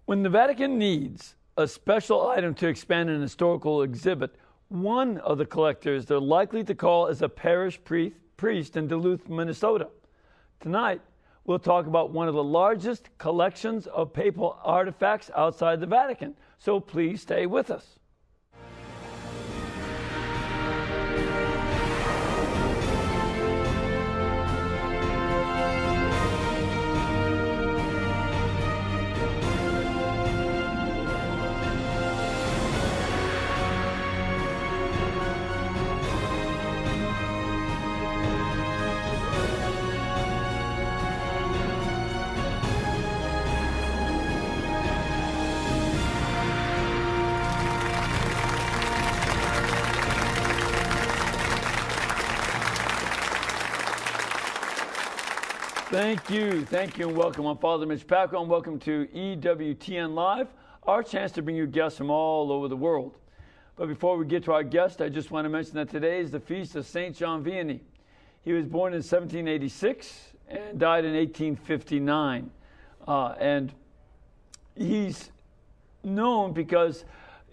When the Vatican needs a special item to expand an historical exhibit, one of the collectors they're likely to call is a parish priest in Duluth, Minnesota. Tonight, we'll talk about one of the largest collections of papal artifacts outside the Vatican. So please stay with us. Thank you, and welcome. I'm Father Mitch, Pacwa, and welcome to EWTN Live, our chance to bring you guests from all over the world. But before we get to our guest, I just want to mention that today is the feast of St. John Vianney. He was born in 1786 and died in 1859. And he's known because,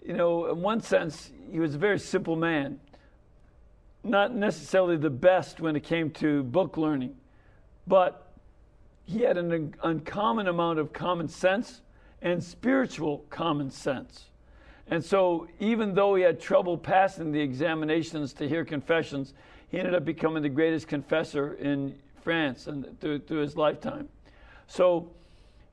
in one sense, he was a very simple man. Not necessarily the best when it came to book learning, but he had an uncommon amount of common sense and spiritual common sense. And so even though he had trouble passing the examinations to hear confessions, he ended up becoming the greatest confessor in France and through his lifetime. So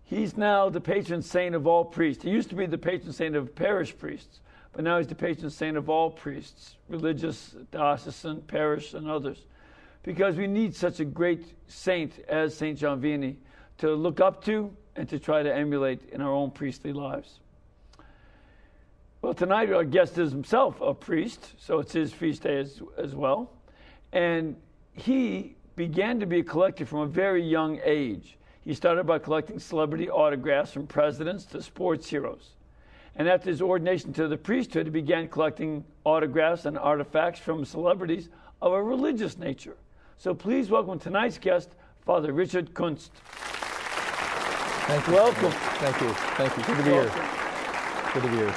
he's now the patron saint of all priests. He used to be the patron saint of parish priests, but now he's the patron saint of all priests, religious, diocesan, parish, and others. Because we need such a great saint as St. John Vianney to look up to and to try to emulate in our own priestly lives. Well, tonight our guest is himself a priest, so it's his feast day as well. And he began to be a collector from a very young age. He started by collecting celebrity autographs from presidents to sports heroes. And after his ordination to the priesthood, he began collecting autographs and artifacts from celebrities of a religious nature. So please welcome tonight's guest, Father Richard Kunst. Thank you. Welcome. Thank you. Thank you. Good to be here. Good to be here.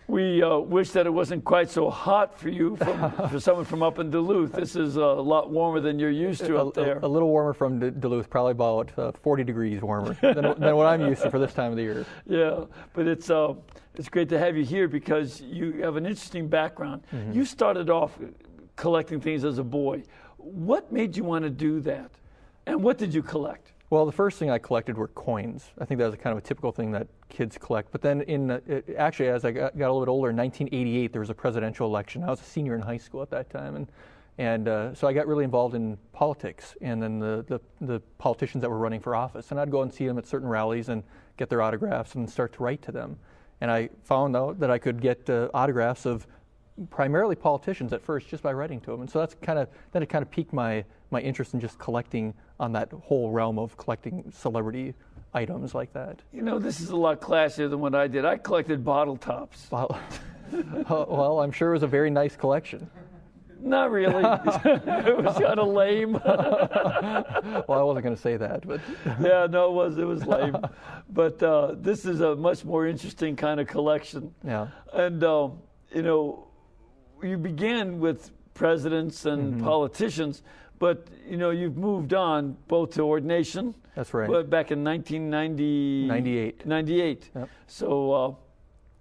We wish that it wasn't quite so hot for you, for someone from up in Duluth. This is a lot warmer than you're used to up there. A little warmer from Duluth, probably about 40 degrees warmer than what I'm used to for this time of the year. Yeah, but it's great to have you here because you have an interesting background. Mm-hmm. You started off collecting things as a boy. What made you want to do that? And what did you collect? Well, the first thing I collected were coins. I think that was kind of a typical thing that kids collect. But then actually, as I got a little bit older, in 1988, there was a presidential election. I was a senior in high school at that time. And so I got really involved in politics and then the politicians that were running for office. And I'd go and see them at certain rallies and get their autographs and start to write to them. And I found out that I could get autographs of primarily politicians at first just by writing to them. And so it kind of piqued my interest in just collecting on that whole realm of collecting celebrity items like that. This is a lot classier than what I did. I collected bottle tops. Well, I'm sure it was a very nice collection. Not really. It was kind of lame. Well, I wasn't going to say that, but yeah, no, it was lame. But this is a much more interesting kind of collection. Yeah. And you began with presidents and mm-hmm. politicians, but you've moved on both to ordination. That's right. Back in 1998. 98. Yep. So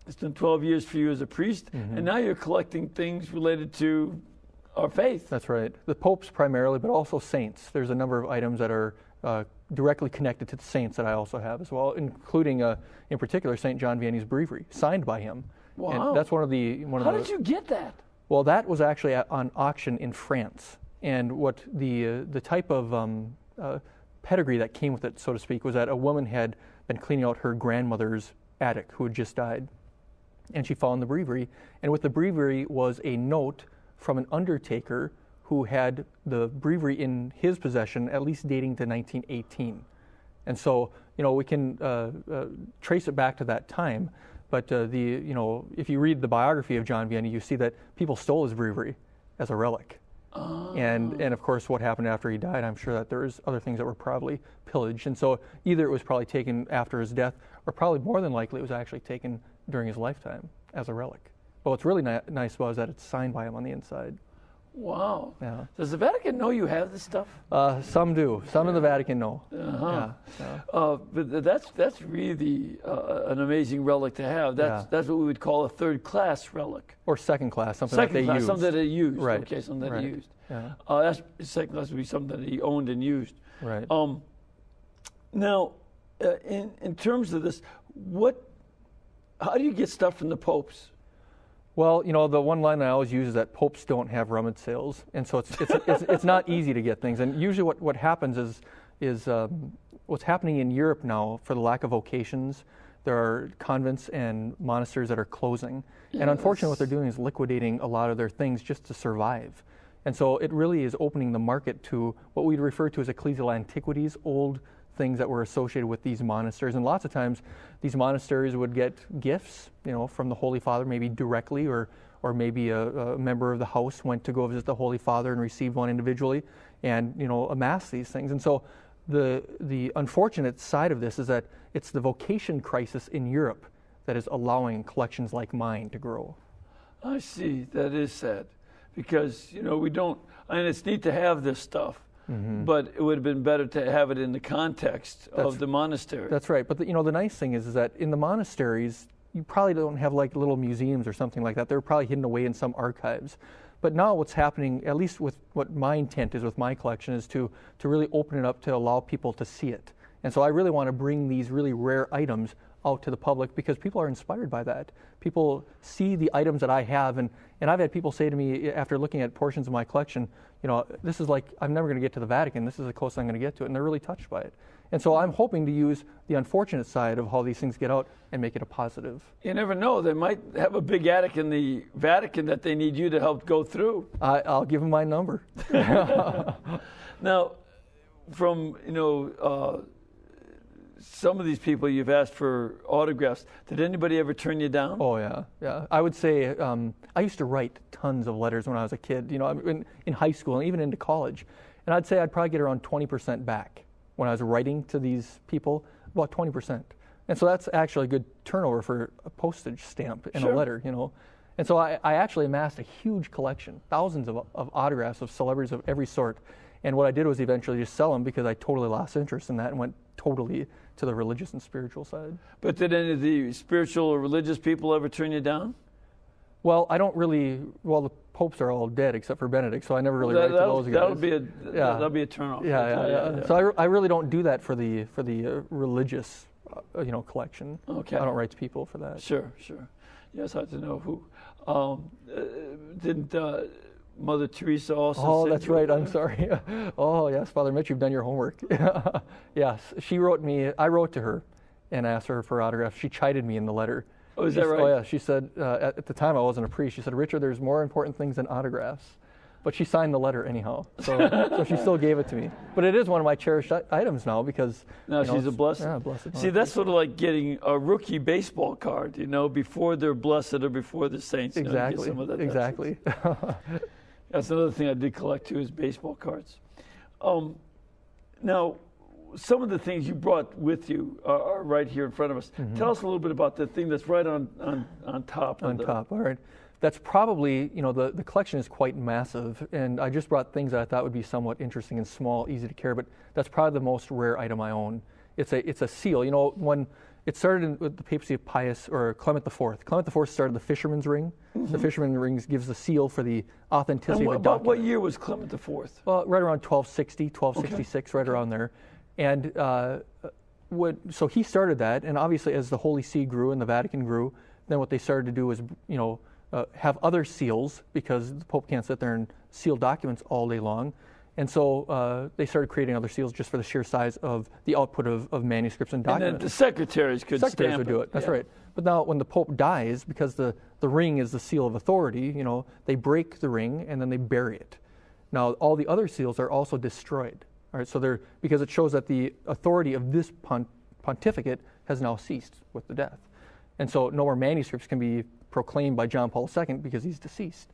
it's been 12 years for you as a priest, mm-hmm. and now you're collecting things related to our faith. That's right. The popes primarily, but also saints. There's a number of items that are directly connected to the saints that I also have as well, including, in particular, St. John Vianney's breviary, signed by him. Wow. And that's one of the... How did you get that? Well, that was actually on auction in France. And what the type of pedigree that came with it, so to speak, was that a woman had been cleaning out her grandmother's attic who had just died. And she found the breviary. And with the breviary was a note from an undertaker who had the breviary in his possession, at least dating to 1918. And so, we can trace it back to that time. But if you read the biography of John Vianney, you see that people stole his breviary as a relic. And of course, what happened after he died, I'm sure that there was other things that were probably pillaged. And so either it was probably taken after his death, or probably more than likely it was actually taken during his lifetime as a relic. But what's really nice about it is that it's signed by him on the inside. Wow. Yeah. Does the Vatican know you have this stuff? Some do. Some in the Vatican know. Uh-huh. Yeah. But that's really an amazing relic to have. That's what we would call a third class relic. Or second class, something Second that they class, used. something that they used. Right. Okay, something that Right. he used. Yeah. That's second class would be something that he owned and used. Right. Now, in terms of this, how do you get stuff from the popes? Well, the one line I always use is that popes don't have rummage sales, and so it's not easy to get things. And usually, what happens is what's happening in Europe now, for the lack of vocations, there are convents and monasteries that are closing, and unfortunately, what they're doing is liquidating a lot of their things just to survive. And so it really is opening the market to what we'd refer to as ecclesial antiquities, old things that were associated with these monasteries. And lots of times these monasteries would get gifts, from the Holy Father, maybe directly, or maybe a member of the house went to go visit the Holy Father and received one individually, and amass these things. And so the unfortunate side of this is that it's the vocation crisis in Europe that is allowing collections like mine to grow. I see. That is sad, because we don't. And it's neat to have this stuff. Mm-hmm. But it would have been better to have it in the context of the monastery. That's right. But the nice thing is that in the monasteries, you probably don't have like little museums or something like that. They're probably hidden away in some archives. But now what's happening, at least with what my intent is with my collection, is to really open it up to allow people to see it. And so I really want to bring these really rare items out to the public, because people are inspired by that. People see the items that I have, and I've had people say to me after looking at portions of my collection, this is like, I'm never going to get to the Vatican. This is the closest I'm going to get to it, and they're really touched by it. And so I'm hoping to use the unfortunate side of how these things get out and make it a positive. You never know. They might have a big attic in the Vatican that they need you to help go through. I'll give them my number. Now, from, some of these people you've asked for autographs, did anybody ever turn you down? Oh, yeah. I would say I used to write tons of letters when I was a kid, in high school and even into college. And I'd say I'd probably get around 20% back when I was writing to these people, about 20%. And so that's actually a good turnover for a postage stamp in a letter, And so I actually amassed a huge collection, thousands of autographs of celebrities of every sort. And what I did was eventually just sell them, because I totally lost interest in that and went totally to the religious and spiritual side. But did any of the spiritual or religious people ever turn you down? Well, I don't really. Well, the popes are all dead except for Benedict, so I never really write to those guys. That'll be a turnoff. Yeah. So I really don't do that for the religious, collection. Okay. I don't write to people for that. Sure. Yeah, it's hard to know who. Didn't Mother Teresa also? Oh, that's right. I'm sorry. Oh, yes, Father Mitch, you've done your homework. Yes, she wrote me. I wrote to her and asked her for autographs. She chided me in the letter. Oh, is that right? Oh, yeah. She said, at the time I wasn't a priest, she said, Richard, there's more important things than autographs. But she signed the letter anyhow, so she still gave it to me. But it is one of my cherished items now, because now she's a blessed. Yeah, blessed. See, that's sort of like getting a rookie baseball card, before they're blessed or before the saints. Exactly. Some of that, exactly. That's another thing I did collect too, is baseball cards. Now, some of the things you brought with you are right here in front of us. Mm-hmm. Tell us a little bit about the thing that's right on top. On top, all right. That's probably, the collection is quite massive, and I just brought things that I thought would be somewhat interesting and small, easy to carry, but that's probably the most rare item I own. It's a seal. When it started with the papacy of Clement IV. Clement IV started the Fisherman's Ring. Mm-hmm. The Fisherman's Ring gives the seal for the authenticity of the document. What year was Clement IV? Well, right around 1260, 1266, right around there. And so he started that, and obviously as the Holy See grew and the Vatican grew, then what they started to do was, have other seals, because the Pope can't sit there and seal documents all day long. And so they started creating other seals just for the sheer size of the output of manuscripts and documents. And then the secretaries could Secretaries stamp would do it. That's right. But now when the Pope dies, because the ring is the seal of authority, they break the ring and then they bury it. Now all the other seals are also destroyed. All right, so because it shows that the authority of this pontificate has now ceased with the death. And so no more manuscripts can be proclaimed by John Paul II because he's deceased.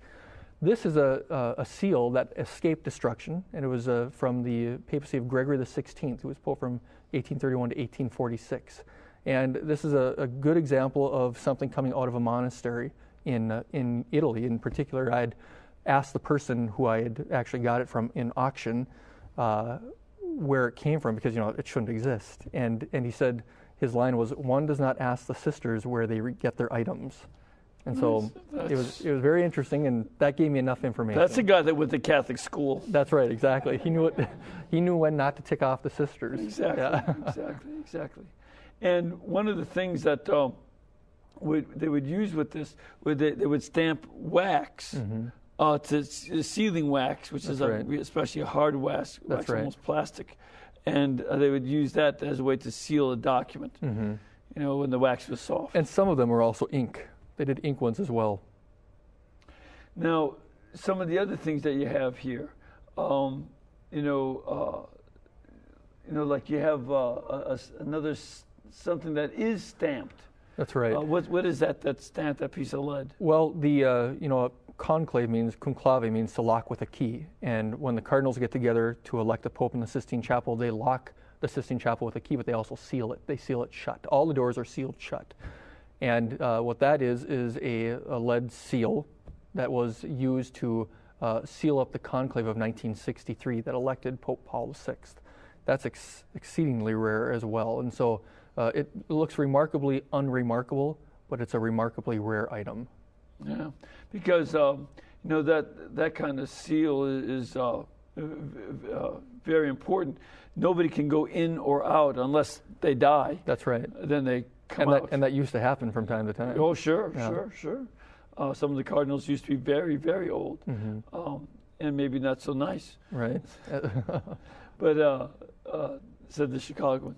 This is a seal that escaped destruction, and it was from the papacy of Gregory the 16th, who was pope from 1831 to 1846. And this is a good example of something coming out of a monastery in Italy. In particular, I'd asked the person who I had actually got it from in auction where it came from, because it shouldn't exist. And he said his line was, "One does not ask the sisters where they get their items." And so it was very interesting, and that gave me enough information. That's a guy that went to Catholic school. That's right, exactly. He knew it. He knew when not to tick off the sisters. Exactly, yeah. exactly. And one of the things that they would use with this, they would stamp wax to sealing wax, which is especially a hard wax, almost plastic, and they would use that as a way to seal a document. When the wax was soft. And some of them were also ink. They did ink ones as well. Now, some of the other things that you have here, like you have another something that is stamped. That's right. What is that? That's stamped, that piece of lead. Well, the conclave conclave means to lock with a key, and when the cardinals get together to elect a pope in the Sistine Chapel, they lock the Sistine Chapel with a key, but they also seal it. They seal it shut. All the doors are sealed shut. And what that is a lead seal that was used to seal up the conclave of 1963 that elected Pope Paul VI. That's exceedingly rare as well. And so it looks remarkably unremarkable, but it's a remarkably rare item. Yeah, because that kind of seal is very important. Nobody can go in or out unless they die. That's right. Then they come out. And that used to happen from time to time. Oh, sure. Some of the cardinals used to be very, very old, and maybe not so nice. Right. But said the Chicagoan.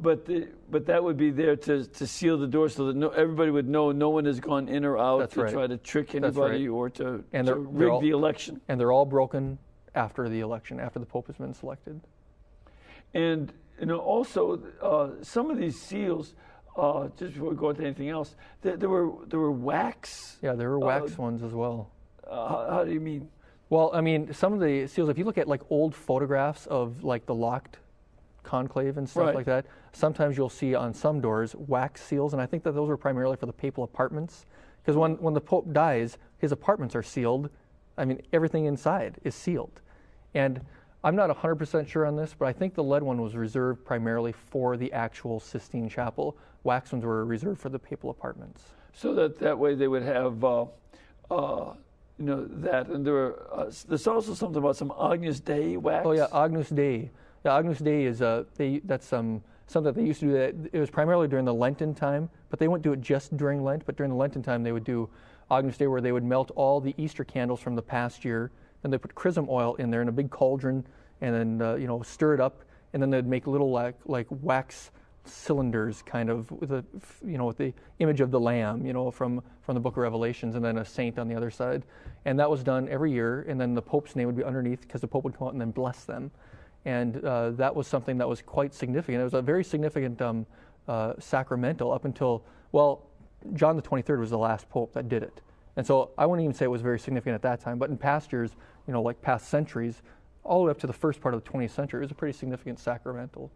But that would be there to seal the door so that everybody would know no one has gone in or out try to trick anybody or to rig the election. And they're all broken after the election, after the Pope has been selected. And also some of these seals, just before we go into anything else, there were wax. Yeah, there were wax ones as well. How do you mean? Well, I mean, some of the seals, if you look at like old photographs of like the locked conclave and stuff like that, sometimes you'll see on some doors wax seals, and I think that those were primarily for the papal apartments, because when the Pope dies, his apartments are sealed. I mean, everything inside is sealed. And I'm not 100% sure on this, but I think the lead one was reserved primarily for the actual Sistine Chapel. Wax ones were reserved for the papal apartments. So that way they would have, that. And there's also something about some Agnus Dei wax. Oh yeah, Agnus Dei. Yeah, Agnus Dei is that's something that they used to do. It was primarily during the Lenten time, but they wouldn't do it just during Lent. But during the Lenten time, they would do Agnus Dei, where they would melt all the Easter candles from the past year. Then they put chrism oil in there in a big cauldron, and then stir it up, and then they'd make little like wax cylinders, kind of with the image of the Lamb, from the Book of Revelations, and then a saint on the other side. And that was done every year, and then the Pope's name would be underneath, because the Pope would come out and then bless them. And that was something that was quite significant. It was a very significant sacramental up until, John the 23rd was the last Pope that did it. And so I wouldn't even say it was very significant at that time, but in past years, like past centuries, all the way up to the first part of the 20th century, it was a pretty significant sacramental.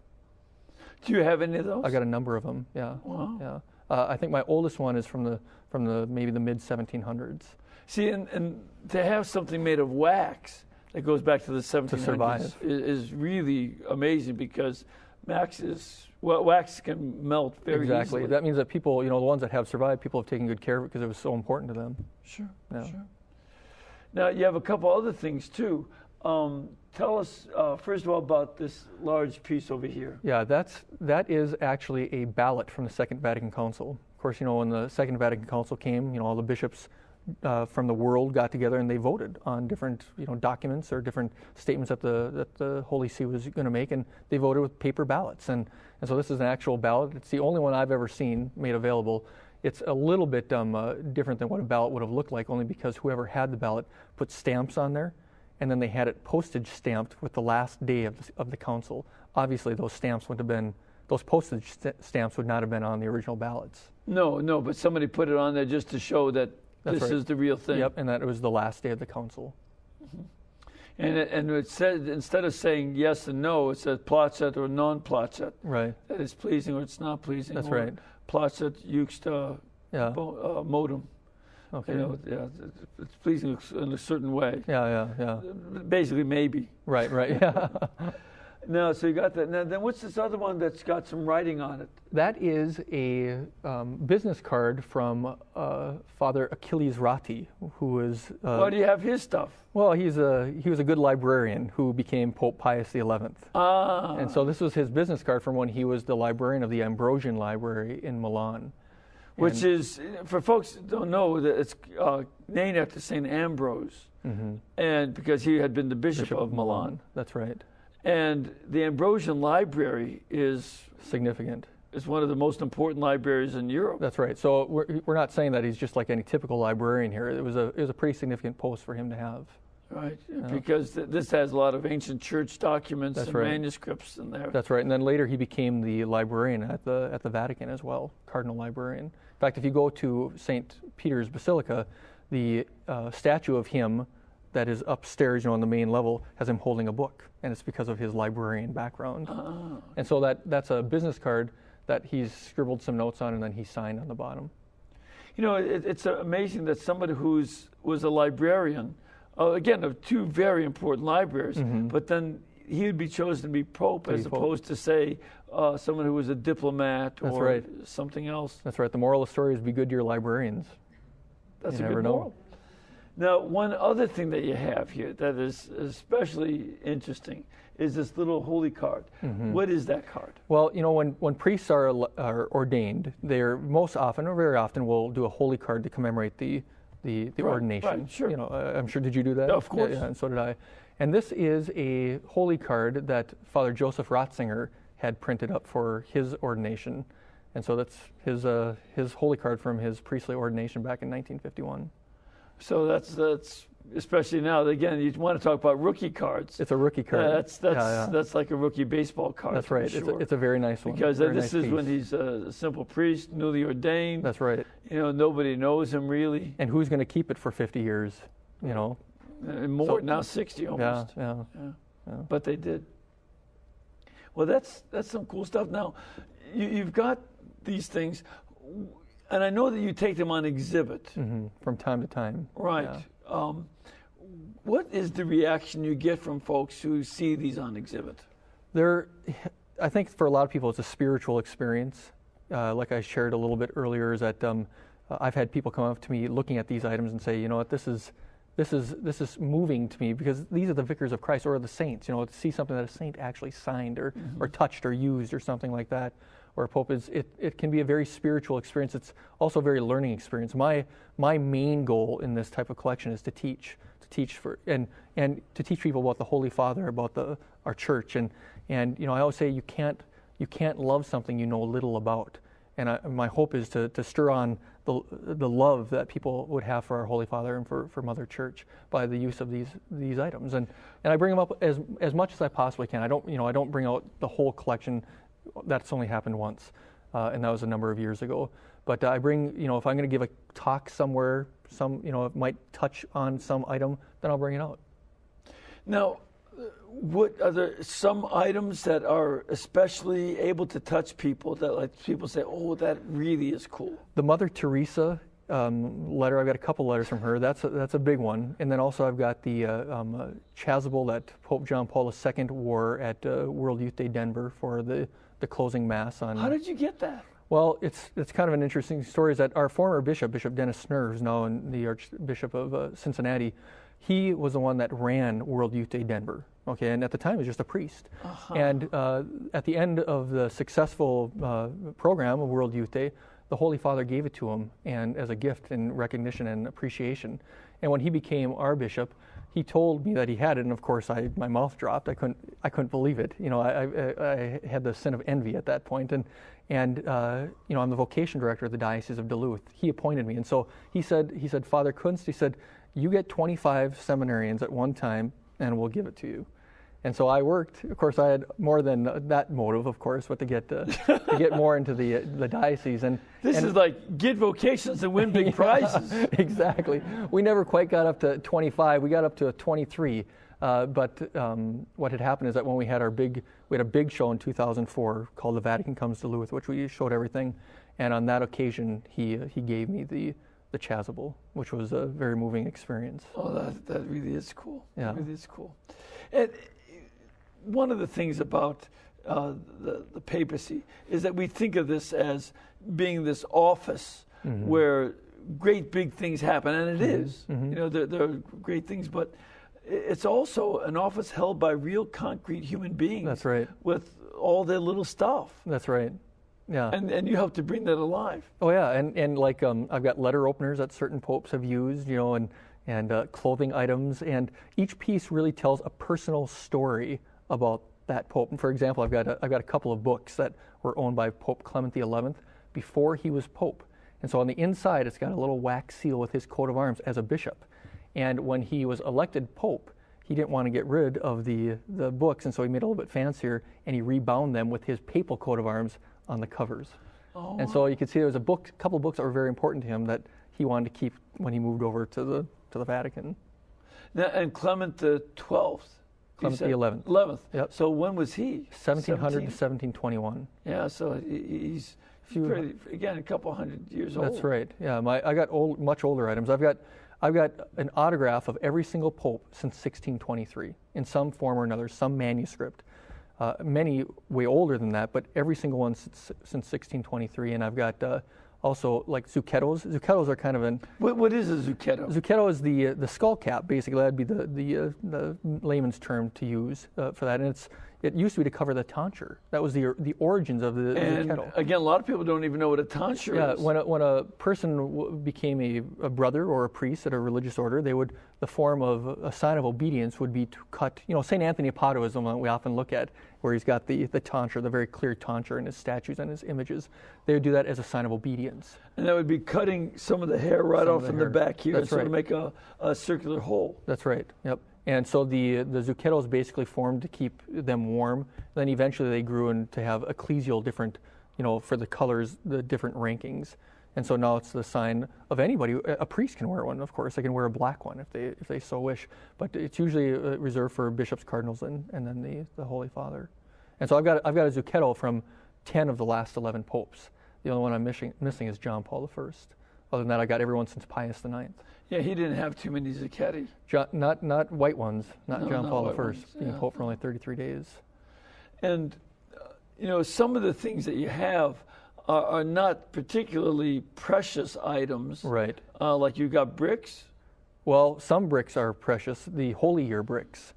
Do you have any of those? I got a number of them, yeah. Wow. Yeah. I think my oldest one is from the maybe the mid 1700s. See, and to have something made of wax that goes back to the 1700s is really amazing, because wax can melt very easily. That means that people, the ones that have survived, people have taken good care of it because it was so important to them. Sure. Now, you have a couple other things, too. Tell us, first of all, about this large piece over here. Yeah, that is actually a ballot from the Second Vatican Council. Of course, when the Second Vatican Council came, all the bishops from the world got together and they voted on different, documents or different statements that the Holy See was going to make, and they voted with paper ballots. And so this is an actual ballot. It's the only one I've ever seen made available. It's a little bit different than what a ballot would have looked like, only because whoever had the ballot put stamps on there, and then they had it postage stamped with the last day of the council. Obviously, those postage stamps would not have been on the original ballots. No, but somebody put it on there just to show that That's this right. is the real thing. Yep, and that it was the last day of the council. And it said, instead of saying yes and no, it says placet or non-placet. Right. That is pleasing or it's not pleasing. That's or right. Placet juxta Yeah. modum. Okay. You know, yeah, it's pleasing in a certain way. Yeah. Basically, maybe. Right. Yeah. No, so you got that. Now, then what's this other one that's got some writing on it? That is a business card from Father Achilles Ratti, who was. Why do you have his stuff? Well, he was a good librarian who became Pope Pius XI. Ah. And so this was his business card from when he was the librarian of the Ambrosian Library in Milan. Which is, for folks that don't know, that it's named after St. Ambrose, and because he had been the Bishop of Milan. That's right. And the Ambrosian Library is significant. It's one of the most important libraries in Europe. That's right. So we're not saying that he's just like any typical librarian here. It was a pretty significant post for him to have. Right, because this has a lot of ancient church documents and manuscripts in there. That's right. And then later he became the librarian at the Vatican as well, cardinal librarian. In fact, if you go to St. Peter's Basilica, the statue of him that is upstairs, on the main level, has him holding a book, and it's because of his librarian background. Oh. And so that's a business card that he's scribbled some notes on, and then he signed on the bottom. It's amazing that somebody was a librarian, again, of two very important libraries, but then he would be chosen to be Pope as opposed to, say, someone who was a diplomat or something else. That's right. The moral of the story is be good to your librarians. That's a good moral. Now, one other thing that you have here that is especially interesting is this little holy card. What is that card? Well, when priests are ordained, they're most often, or very often, will do a holy card to commemorate the ordination. Right, sure. I'm sure, did you do that? Of course. Yeah, and so did I. And this is a holy card that Father Joseph Ratzinger had printed up for his ordination. And so that's his holy card from his priestly ordination back in 1951. So that's especially now. Again, you want to talk about rookie cards. It's a rookie card. That's like a rookie baseball card. That's right. Sure. It's a very nice one. Because this is when he's a simple priest, newly ordained. That's right. Nobody knows him really. And who's going to keep it for 50 years? And more, now 60 almost. Yeah. But they did. Well, that's some cool stuff. Now, you've got these things. And I know that you take them on exhibit. From time to time. Right. Yeah. What is the reaction you get from folks who see these on exhibit? I think for a lot of people it's a spiritual experience. Like I shared a little bit earlier, is that I've had people come up to me looking at these items and say, what, this is moving to me because these are the vicars of Christ or the saints. To see something that a saint actually signed or touched or used or something like that. Or a pope it can be a very spiritual experience. It's also a very learning experience. My main goal in this type of collection is to teach and to teach people about the Holy Father, about our church, and I always say you can't love something you know little about. And my hope is to stir on the love that people would have for our Holy Father and for Mother Church by the use of these items. And I bring them up as much as I possibly can. I don't bring out the whole collection. That's only happened once, and that was a number of years ago. But I bring, if I'm going to give a talk somewhere, it might touch on some item, then I'll bring it out. Now, what are there some items that are especially able to touch people that like people say, oh, that really is cool? The Mother Teresa letter. I've got a couple letters from her. That's a big one. And then also I've got the chasuble that Pope John Paul II wore at World Youth Day Denver for the closing mass on. How did you get that? Well, it's kind of an interesting story. Is that our former bishop, Bishop Dennis Snur, who's now the Archbishop of Cincinnati, he was the one that ran World Youth Day Denver. Okay, and at the time he was just a priest. And at the end of the successful program of World Youth Day, the Holy Father gave it to him and as a gift in recognition and appreciation. And when he became our bishop, he told me that he had it, and of course my mouth dropped. I couldn't believe it. I had the sin of envy at that point. And I'm the vocation director of the Diocese of Duluth. He appointed me, and so he said, Father Kunst, he said, you get 25 seminarians at one time, and we'll give it to you. And so I worked. Of course, I had more than that motive, of course, but to get more into the diocese. And this is like get vocations and win big prizes. Exactly. We never quite got up to 25. We got up to 23. But what had happened is that when we had a big show in 2004 called The Vatican Comes to Louis, which we showed everything. And on that occasion, he gave me the chasuble, which was a very moving experience. Oh, that really is cool. Yeah. It really is cool. And one of the things about the papacy is that we think of this as being this office where great big things happen, and it is. You know, there are great things, but it's also an office held by real concrete human beings. That's right. With all their little stuff. That's right. Yeah. And you help to bring that alive. Oh yeah, and like I've got letter openers that certain popes have used, you know, and clothing items, and each piece really tells a personal story about that pope. And for example, I've got a couple of books that were owned by Pope Clement XI before he was pope. And so on the inside, it's got a little wax seal with his coat of arms as a bishop. And when he was elected pope, he didn't want to get rid of the books, and so he made it a little bit fancier, and he rebound them with his papal coat of arms on the covers. Oh. And so you can see there was a couple of books that were very important to him that he wanted to keep when he moved over to the Vatican. Now, and Clement the 12th. Clement the 11th. 11th. Yep. So when was he? 1700 to 1721. Yeah, so he's pretty, again, a couple hundred years old. That's right. Yeah, I got much older items. I've got an autograph of every single pope since 1623 in some form or another, some manuscript. Many way older than that, but every single one since 1623. And I've got also like zucchettos. Zucchettos are kind of an... What is a zucchetto? Zucchetto is the skull cap, basically. That'd be the layman's term to use for that. And it used to be to cover the tonsure. That was the origins of the zucchetto. Again, a lot of people don't even know what a tonsure is. Yeah, when a person became a brother or a priest at a religious order, the form of a sign of obedience would be to cut. You know, St. Anthony of Padua is the one we often look at, where he's got the tonsure, the very clear tonsure in his statues and his images. They would do that as a sign of obedience. And that would be cutting some of the hair right off in the back here, That's so right. to make a circular hole. That's right. Yep. And so the zucchettos basically formed to keep them warm. Then eventually they grew to have ecclesial different, you know, for the colors, the different rankings. And so now it's the sign of anybody. A priest can wear one, of course. They can wear a black one if they so wish. But it's usually reserved for bishops, cardinals, and then the Holy Father. And so I've got a zucchetto from 10 of the last 11 popes. The only one I'm missing is John Paul I. Other than that, I got everyone since Pius IX. Yeah, he didn't have too many zucchetti. Not white ones, not John Paul I, being yeah. pope for only 33 days. And, you know, some of the things that you have are not particularly precious items. Right. Like you got bricks. Well, some bricks are precious. The Holy Year bricks.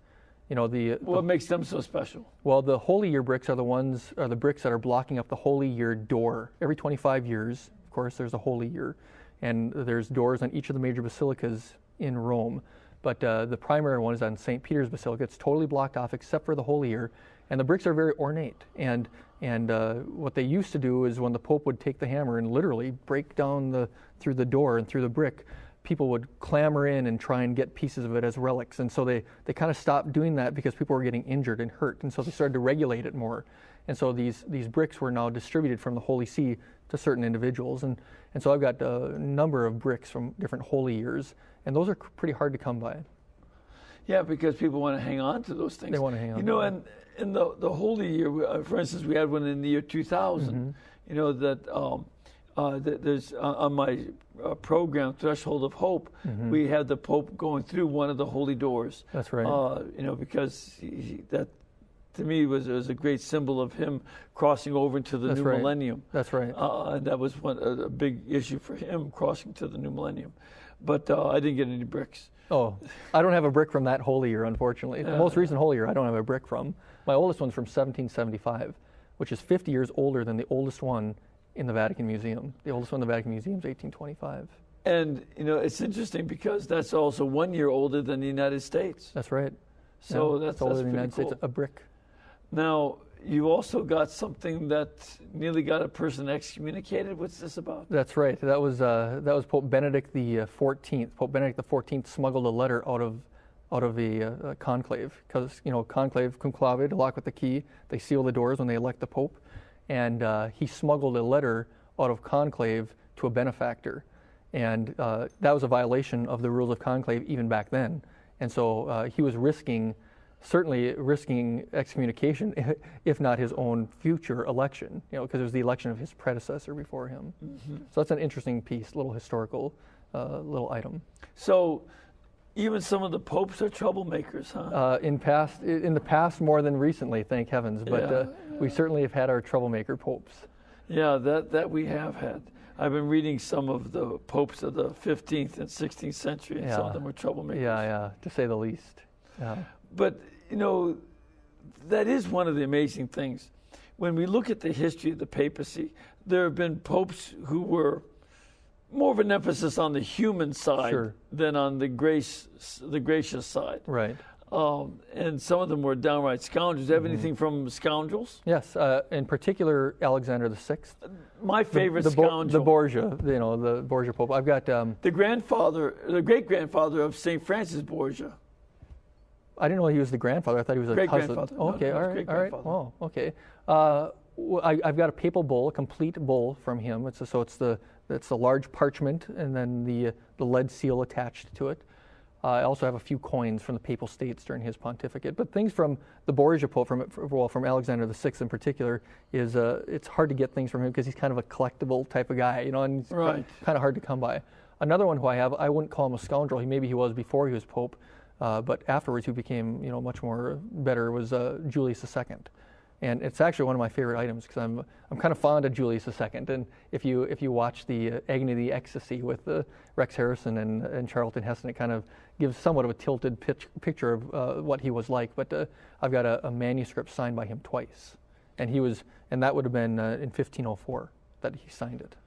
You know, what makes them so special? Well, the Holy Year bricks are the bricks that are blocking up the Holy Year door. Every 25 years, of course, there's a Holy Year. And there's doors on each of the major basilicas in Rome. But the primary one is on St. Peter's Basilica. It's totally blocked off except for the Holy Year. And the bricks are very ornate. And what they used to do is when the Pope would take the hammer and literally break down through the door and through the brick, people would clamor in and try and get pieces of it as relics. And so they kind of stopped doing that because people were getting injured and hurt. And so they started to regulate it more. And so these bricks were now distributed from the Holy See to certain individuals. And so I've got a number of bricks from different Holy Years, and those are pretty hard to come by. Yeah, because people want to hang on to those things. They want to hang on. You know, and in the Holy Year, for instance, we had one in the year 2000. You know, that there's on my program, Threshold of Hope, we had the Pope going through one of the holy doors. That's right. You know, because that to me was a great symbol of him crossing over into the new millennium. That's right. And that was a big issue for him, crossing to the new millennium. But I didn't get any bricks. Oh, I don't have a brick from that Holy Year, unfortunately. The most recent Holy Year, I don't have a brick from. My oldest one's from 1775, which is 50 years older than the oldest one in the Vatican Museum. The oldest one in the Vatican Museum is 1825. And, you know, it's interesting because that's also 1 year older than the United States. That's right. So that's older than the pretty United cool. States, a brick. Now, you also got something that nearly got a person excommunicated. What's this about? That's right. That was Pope Benedict the 14th. Pope Benedict the 14th smuggled a letter out of out of a conclave, because conclave, cum clave, to lock with the key. They seal the doors when they elect the Pope, and he smuggled a letter out of conclave to a benefactor, and that was a violation of the rules of conclave even back then. And so he was certainly risking excommunication, if not his own future election, because it was the election of his predecessor before him. Mm-hmm. So that's an interesting piece, little historical little item. So even some of the popes are troublemakers, huh? In the past more than recently, thank heavens, but we certainly have had our troublemaker popes. Yeah, that we have had. I've been reading some of the popes of the 15th and 16th century, and some of them were troublemakers. Yeah, to say the least. Yeah. But, that is one of the amazing things. When we look at the history of the papacy, there have been popes who were more of an emphasis on the human side than on the gracious side. Right. And some of them were downright scoundrels. Do you have anything from scoundrels? Yes, in particular, Alexander VI. My favorite scoundrel. The Borgia, the Borgia Pope. I've got... the great-grandfather of St. Francis Borgia. I didn't know he was the grandfather. I thought he was a great-grandfather. cousin. Okay, all right. Oh, okay. I've got a papal bull, a complete bull from him. It's the large parchment and then the lead seal attached to it. I also have a few coins from the Papal States during his pontificate. But things from the Borgia Pope, from Alexander VI in particular, is it's hard to get things from him because he's kind of a collectible type of guy, and it's kind of hard to come by. Another one who I have, I wouldn't call him a scoundrel. Maybe he was before he was Pope, but afterwards who became much more better was Julius II. And it's actually one of my favorite items because I'm kind of fond of Julius II. And if you watch the Agony of the Ecstasy with Rex Harrison and Charlton Heston, it kind of gives somewhat of a tilted picture of what he was like. But I've got a manuscript signed by him twice, and that would have been in 1504 that he signed it.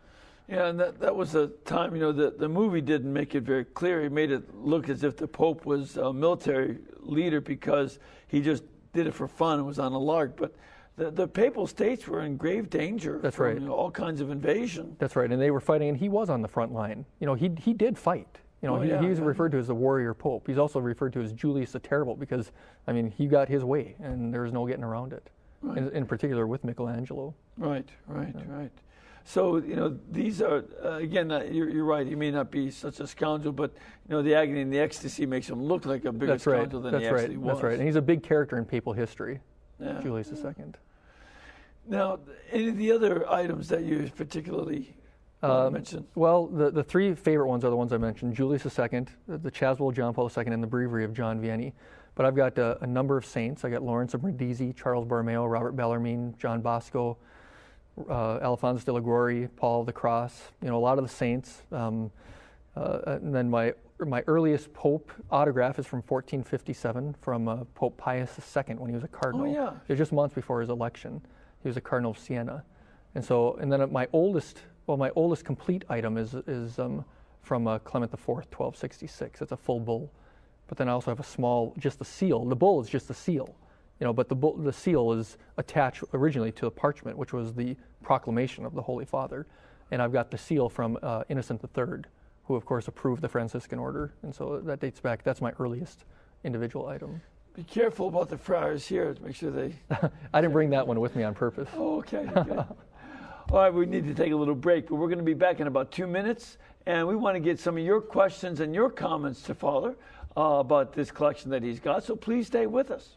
Yeah, and that was a time, the movie didn't make it very clear. He made it look as if the Pope was a military leader because he just did it for fun and was on a lark. But the Papal States were in grave danger from all kinds of invasion. That's right, and they were fighting, and he was on the front line. He did fight. He's referred to as the warrior Pope. He's also referred to as Julius the Terrible because, he got his way, and there was no getting around it, in particular with Michelangelo. Right. So, these are, again, you're right, he may not be such a scoundrel, but, the agony and the ecstasy makes him look like a bigger scoundrel than he actually was. That's right, and he's a big character in papal history, Julius II. Now, any of the other items that you particularly mentioned? Well, the three favorite ones are the ones I mentioned, Julius II, the Chasuble of John Paul II, and the Breviary of John Vianney. But I've got a number of saints. I got Lawrence of Brindisi, Charles Borromeo, Robert Bellarmine, John Bosco, Alphonse de Liguori, Paul of the Cross, a lot of the saints. And then my earliest Pope autograph is from 1457 from Pope Pius II when he was a cardinal. Oh, yeah. It was just months before his election. He was a cardinal of Siena. And then my oldest complete item is from Clement IV, 1266. It's a full bull. But then I also have a small, just the seal. The bull is just the seal. But the seal is attached originally to the parchment, which was the proclamation of the Holy Father. And I've got the seal from Innocent III, who, of course, approved the Franciscan order. And so that dates back. That's my earliest individual item. Be careful about the friars here to make sure they... I didn't bring that one with me on purpose. Oh, okay. All right, we need to take a little break, but we're going to be back in about 2 minutes. And we want to get some of your questions and your comments to Father about this collection that he's got. So please stay with us.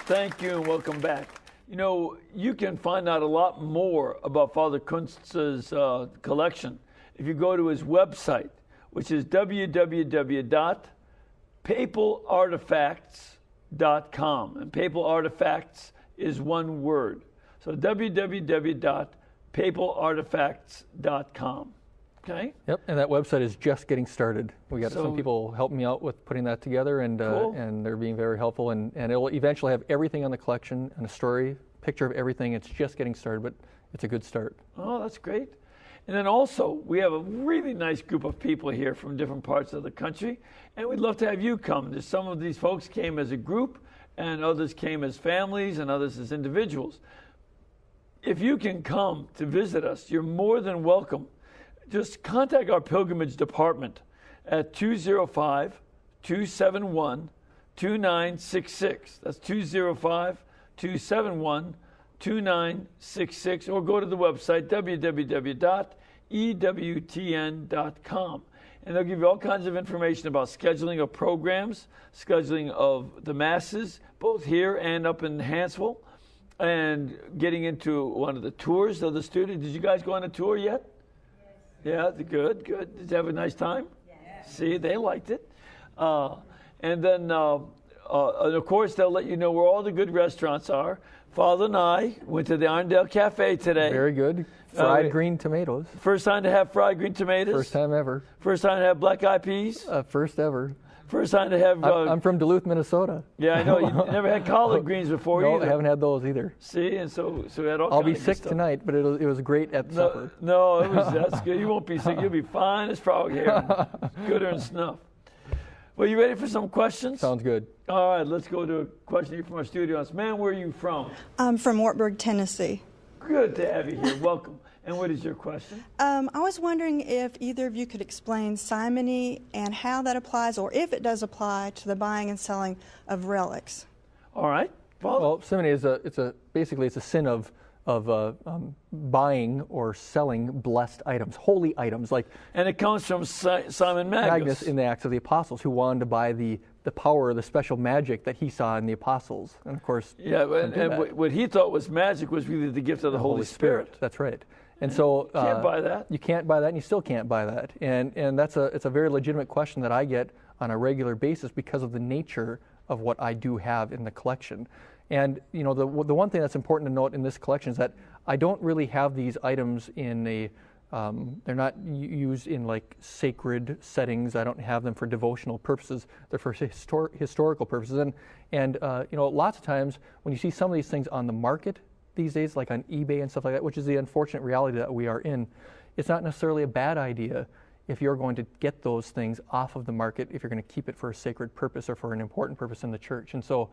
Thank you and welcome back. You know, you can find out a lot more about Father Kuntz's collection if you go to his website, which is www.papalartifacts.com. And papal artifacts is one word. So www.papalartifacts.com. Okay? Yep, and that website is just getting started. We got some people helping me out with putting that together, and cool. And they're being very helpful. And it'll eventually have everything on the collection and a story, picture of everything. It's just getting started, but it's a good start. Oh, that's great. And then also, we have a really nice group of people here from different parts of the country, and we'd love to have you come. Some of these folks came as a group, and others came as families, and others as individuals. If you can come to visit us, you're more than welcome. Just contact our pilgrimage department at 205-271-2966. That's 205-271-2966, or go to the website www.ewtn.com. And they'll give you all kinds of information about scheduling of programs, scheduling of the masses, both here and up in Hansville, and getting into one of the tours of the students. Did you guys go on a tour yet? Yeah, good. Did you have a nice time? Yeah. See, they liked it. And then, and of course, they'll let you know where all the good restaurants are. Father and I went to the Irondale Cafe today. Very good. Fried green tomatoes. First time to have fried green tomatoes? First time ever. First time to have black eyed peas? First ever. First time to have... I'm from Duluth, Minnesota. Yeah, I know. You never had collard greens before either. No, I haven't had those either. See, and so we had all I'll kinds be of sick stuff. tonight, but it was great at supper. No, that's good. You won't be sick. You'll be fine as frog hair. Gooder than snuff. Well, you ready for some questions? Sounds good. All right, let's go to a question here from our studio. Man, where are you from? I'm from Wartburg, Tennessee. Good to have you here. Welcome. And what is your question? I was wondering if either of you could explain simony and how that applies, or if it does apply to the buying and selling of relics. All right. Well, simony is basically a sin of buying or selling blessed items, holy items, like. And it comes from Simon Magus in the Acts of the Apostles, who wanted to buy the power, the special magic that he saw in the apostles, and of course. Yeah, and what he thought was magic was really the gift of the Holy Spirit. That's right. And so you can't buy that. You can't buy that, and you still can't buy that. And it's a very legitimate question that I get on a regular basis because of the nature of what I do have in the collection. And you know, the one thing that's important to note in this collection is that I don't really have these items in a they're not used in like sacred settings. I don't have them for devotional purposes. They're for historical purposes. And you know, lots of times when you see some of these things on the market these days, like on eBay and stuff like that, which is the unfortunate reality that we are in, it's not necessarily a bad idea if you're going to get those things off of the market, if you're going to keep it for a sacred purpose or for an important purpose in the church. And so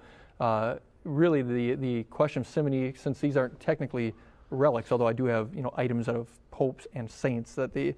really the question of simony, since these aren't technically relics, although I do have, you know, items of popes and saints that they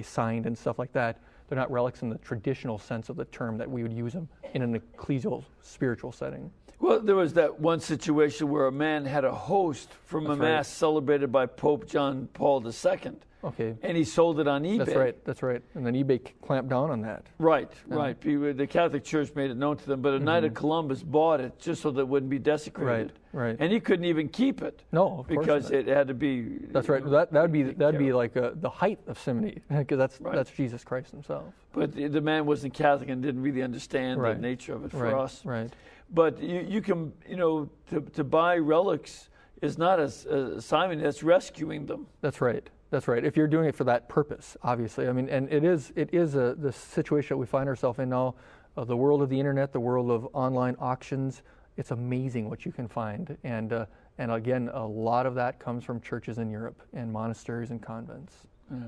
signed and stuff like that, they're not relics in the traditional sense of the term that we would use them in an ecclesial spiritual setting. Well, there was that one situation where a man had a host from a mass celebrated by Pope John Paul II. Okay. And he sold it on eBay. That's right. And then eBay clamped down on that. Right. The Catholic Church made it known to them, but a Knight of Columbus bought it just so that it wouldn't be desecrated. Right. And he couldn't even keep it. No, of course because not. it had to be. That's right. That'd be like the height of simony, because that's Jesus Christ himself. But the man wasn't Catholic and didn't really understand the nature of it for us. Right. But you can, you know, to buy relics is not a simony. That's rescuing them. That's right. That's right. If you're doing it for that purpose, obviously. I mean, and it is the situation that we find ourselves in now, the world of the internet, the world of online auctions. It's amazing what you can find, and again, a lot of that comes from churches in Europe and monasteries and convents. Yeah.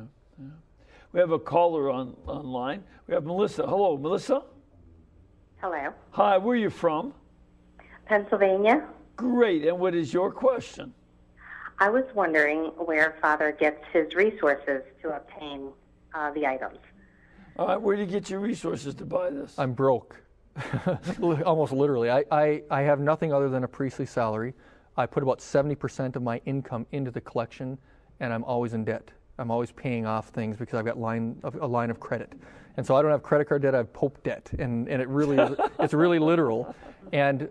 We have a caller online. We have Melissa. Hello, Melissa. Hello. Hi. Where are you from? Pennsylvania. Great. And what is your question? I was wondering where Father gets his resources to obtain the items. All right, where do you get your resources to buy this? I'm broke, almost literally. I have nothing other than a priestly salary. I put about 70% of my income into the collection, and I'm always in debt. I'm always paying off things because I've got a line of credit. And so I don't have credit card debt, I have Pope debt, and it really is, it's really literal. And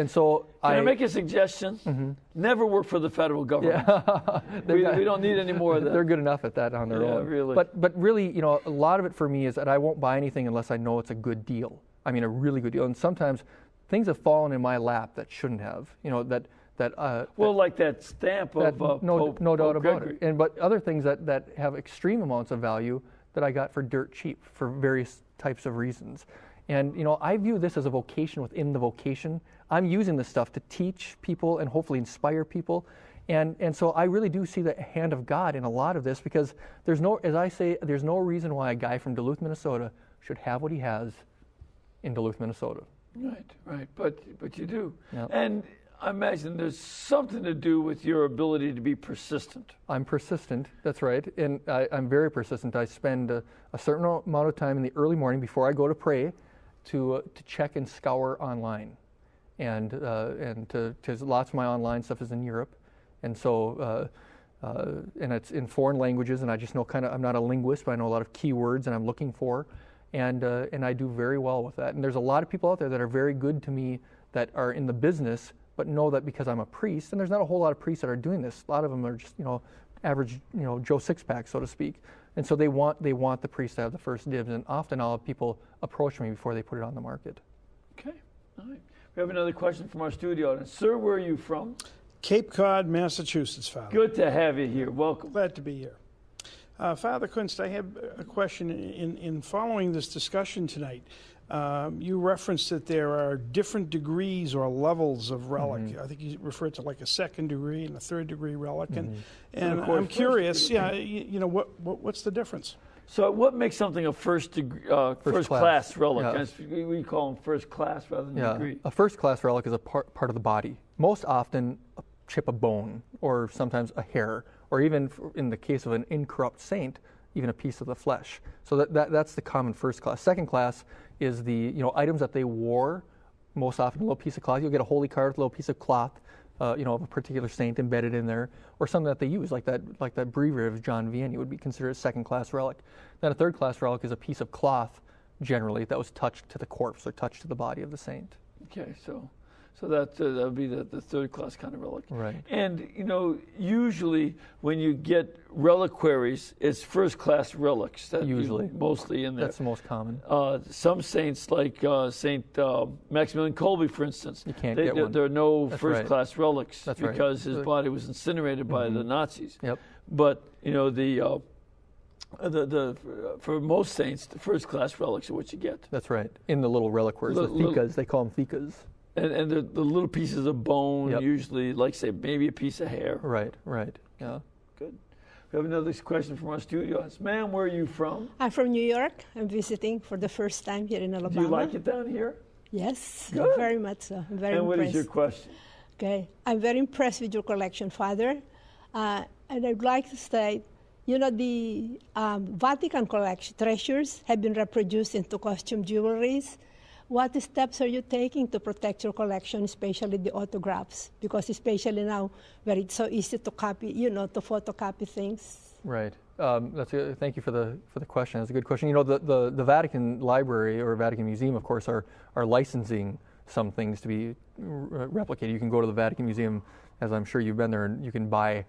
so Can I make a suggestion? Mm-hmm. Never work for the federal government. Yeah. we don't need any more of that. They're good enough at that on their own. Really. But really, you know, a lot of it for me is that I won't buy anything unless I know it's a good deal. I mean, a really good deal. And sometimes things have fallen in my lap that shouldn't have. You know, like that stamp of no doubt about Gregory. it. But other things that have extreme amounts of value that I got for dirt cheap for various types of reasons. And, you know, I view this as a vocation within the vocation. I'm using this stuff to teach people and hopefully inspire people. And so I really do see the hand of God in a lot of this, because there's no reason why a guy from Duluth, Minnesota should have what he has in Duluth, Minnesota. Right. But you do. Yep. And I imagine there's something to do with your ability to be persistent. I'm persistent, that's right. And I'm very persistent. I spend a certain amount of time in the early morning before I go to pray to check and scour online. And lots of my online stuff is in Europe. And so, and it's in foreign languages, and I just know I'm not a linguist, but I know a lot of keywords and I'm looking for. And I do very well with that. And there's a lot of people out there that are very good to me that are in the business, but know that because I'm a priest, and there's not a whole lot of priests that are doing this. A lot of them are just, you know, average, you know, Joe Sixpack, so to speak. And so they want the priest to have the first dibs. And often I'll have people approach me before they put it on the market. Okay, all right. We have another question from our studio audience. Sir, where are you from? Cape Cod, Massachusetts, Father. Good to have you here. Welcome. Glad to be here. Father Kunst, I have a question. In following this discussion tonight, you referenced that there are different degrees or levels of relic. Mm-hmm. I think you referred to like a second degree and a third degree relic. Mm-hmm. And I'm curious, you know, what's the difference? So what makes something a first class relic? Yeah. We call them first class rather than degree. A first class relic is a part of the body. Most often a chip of bone, or sometimes a hair, or even in the case of an incorrupt saint, even a piece of the flesh. So that's the common first class. Second class is the items that they wore, most often a little piece of cloth. You'll get a holy card with a little piece of cloth, of a particular saint embedded in there, or something that they use, like that breviary of John Vianney would be considered a second class relic. Then a third class relic is a piece of cloth, generally, that was touched to the corpse or touched to the body of the saint. Okay, so that would be the third class kind of relic. Right. And, usually when you get reliquaries, it's first class relics. That usually. Mostly in there. That's the most common. Some saints, like Saint Maximilian Kolbe, for instance, you can't get one. There are no first class relics. That's because his body was incinerated by the Nazis. Yep. But, for most saints, the first class relics are what you get. That's right. In the little reliquaries, the thicas, they call them thicas. And the little pieces of bone, usually, like say, maybe a piece of hair. Right. Yeah. Good. We have another question from our studio audience. Ma'am, where are you from? I'm from New York. I'm visiting for the first time here in Alabama. Do you like it down here? Yes, good. Very much so. I'm very impressed. And what is your question? Okay. I'm very impressed with your collection, Father. And I'd like to say, the Vatican collection treasures have been reproduced into costume jewelries. What steps are you taking to protect your collection, especially the autographs? Because especially now, where it's so easy to copy, to photocopy things. Right. Thank you for the question. That's a good question. The Vatican Library or Vatican Museum, of course, are licensing some things to be replicated. You can go to the Vatican Museum, as I'm sure you've been there, and you can buy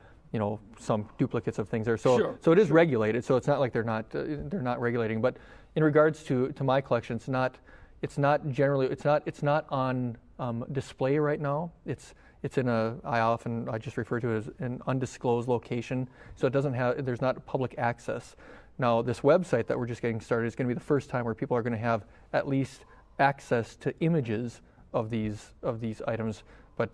some duplicates of things there. So it is regulated. So it's not like they're not regulating. But in regards to my collection, it's not on display right now. It's in I just refer to it as an undisclosed location. So there's not public access. Now this website that we're just getting started is going to be the first time where people are going to have at least access to images of these items, but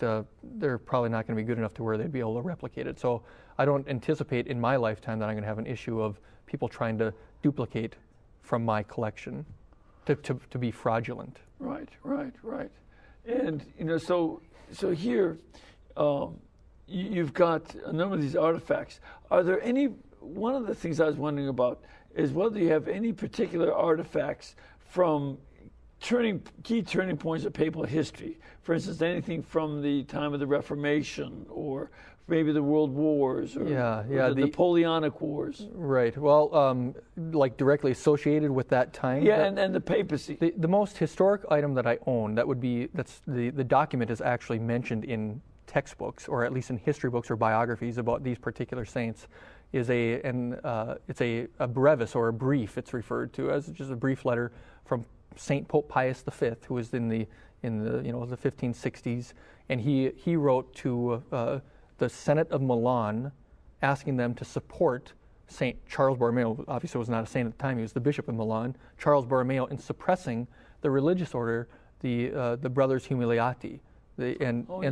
they're probably not going to be good enough to where they'd be able to replicate it. So I don't anticipate in my lifetime that I'm going to have an issue of people trying to duplicate from my collection to be fraudulent. Right. And, so here you've got a number of these artifacts. Are there one of the things I was wondering about is whether you have any particular artifacts from key turning points of papal history. For instance, anything from the time of the Reformation, or maybe the World Wars, or, or the Napoleonic Wars. Right. Well, like directly associated with that time. Yeah, and the papacy. The most historic item that I own, that's the document is actually mentioned in textbooks, or at least in history books or biographies about these particular saints, is it's a brevis, or a brief. It's referred to as just a brief letter from Saint Pope Pius V, who was in the the 1560s, and he wrote to the Senate of Milan, asking them to support Saint Charles Borromeo. Obviously, was not a saint at the time; he was the Bishop of Milan, Charles Borromeo, in suppressing the religious order, the Brothers Humiliati,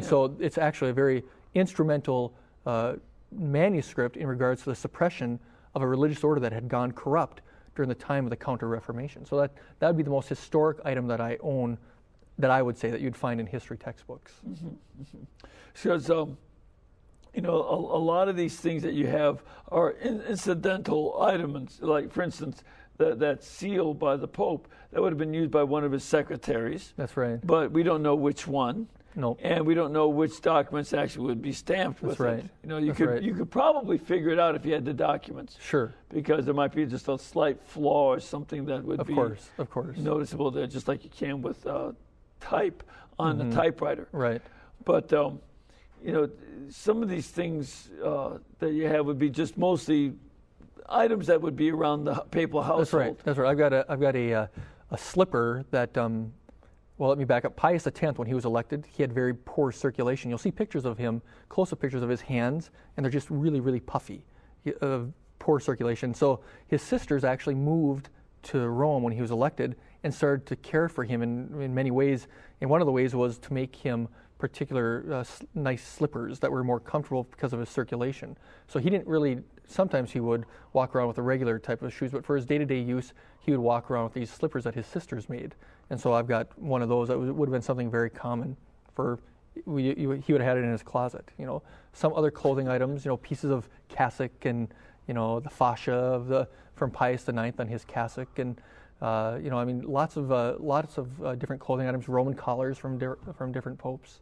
so it's actually a very instrumental manuscript in regards to the suppression of a religious order that had gone corrupt during the time of the Counter-Reformation. So that would be the most historic item that I own, that I would say that you'd find in history textbooks. So, a lot of these things that you have are incidental items. Like, for instance, that seal by the Pope, that would have been used by one of his secretaries. That's right. But we don't know which one. No. And we don't know which documents actually would be stamped with it. You could probably figure it out if you had the documents. Sure. Because there might be just a slight flaw or something that would be of course. noticeable there, just like you can with type on the typewriter. Right. But some of these things that you have would be just mostly items that would be around the papal household. That's right. I've got a slipper that. Well, let me back up. Pius X, when he was elected, he had very poor circulation. You'll see pictures of him, close-up pictures of his hands, and they're just really, really puffy, poor circulation. So his sisters actually moved to Rome when he was elected and started to care for him in many ways. And one of the ways was to make him particular nice slippers that were more comfortable because of his circulation. So he didn't really, sometimes he would walk around with a regular type of shoes, but for his day-to-day use, he would walk around with these slippers that his sisters made. And so I've got one of those that would have been something very common for, he would have had it in his closet. Some other clothing items, pieces of cassock and, the fascia from Pius IX on his cassock, and lots of different clothing items, Roman collars from different popes.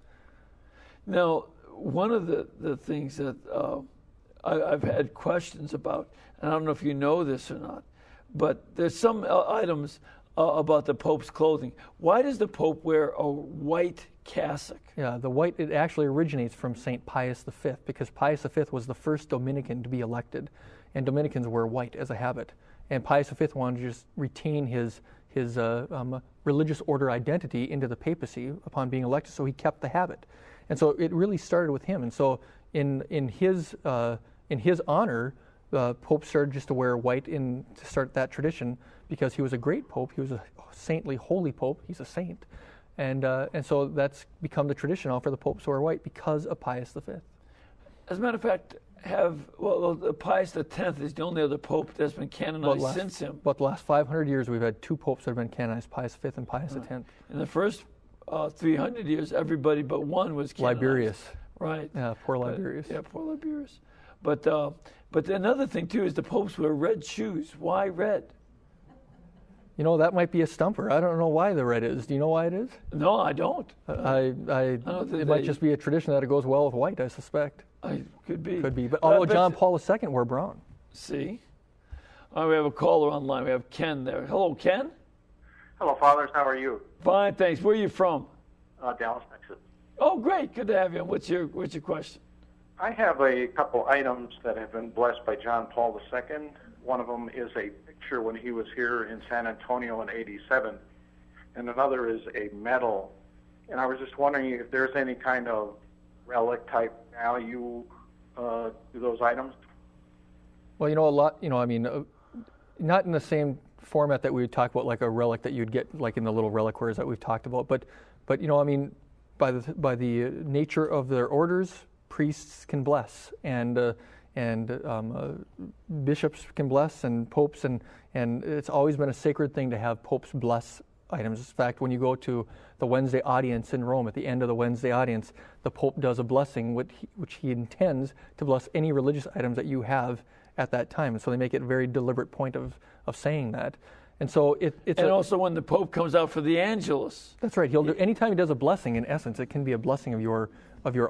Now, one of the things that I've had questions about, and I don't know if you know this or not, but there's some items about the Pope's clothing. Why does the Pope wear a white cassock? Yeah, the white, it actually originates from St. Pius V, because Pius V was the first Dominican to be elected, and Dominicans wear white as a habit. And Pius V wanted to just retain his religious order identity into the papacy upon being elected, so he kept the habit. And so it really started with him. And so in his honor, the Pope started just to wear white to start that tradition, because he was a great Pope. He was a saintly, holy Pope. He's a saint. And so that's become the tradition now for the popes to wear white because of Pius V. As a matter of fact, Pius X is the only other Pope that's been canonized since him. About the last 500 years, we've had two popes that have been canonized, Pius V and Pius X. In the first 300 years, everybody but one was canonized. Liberius. Right. Yeah, poor Liberius. Poor Liberius. But another thing, too, is the popes wear red shoes. Why red? That might be a stumper. I don't know why the red is. Do you know why it is? No, I don't. It might just be a tradition that it goes well with white, I suspect. Could be. Could be. But although John Paul II wore brown. See? All right, we have a caller online. We have Ken there. Hello, Ken? Hello, Fathers. How are you? Fine, thanks. Where are you from? Dallas, Texas. Oh, great. Good to have you. What's your question? I have a couple items that have been blessed by John Paul II. One of them is a picture when he was here in San Antonio in '87, and another is a medal. And I was just wondering if there's any kind of relic type value to those items. Well, a lot. Not in the same format that we would talk about, like a relic that you'd get like in the little reliquaries that we've talked about. But by the nature of their orders, priests can bless, and bishops can bless, and popes, and it's always been a sacred thing to have popes bless items. In fact, when you go to the Wednesday audience in Rome, at the end of the Wednesday audience, the Pope does a blessing which he intends to bless any religious items that you have at that time. And so they make it a very deliberate point of saying that. And so it's also when the Pope comes out for the Angelus. That's right. He'll do anytime he does a blessing. In essence, it can be a blessing of your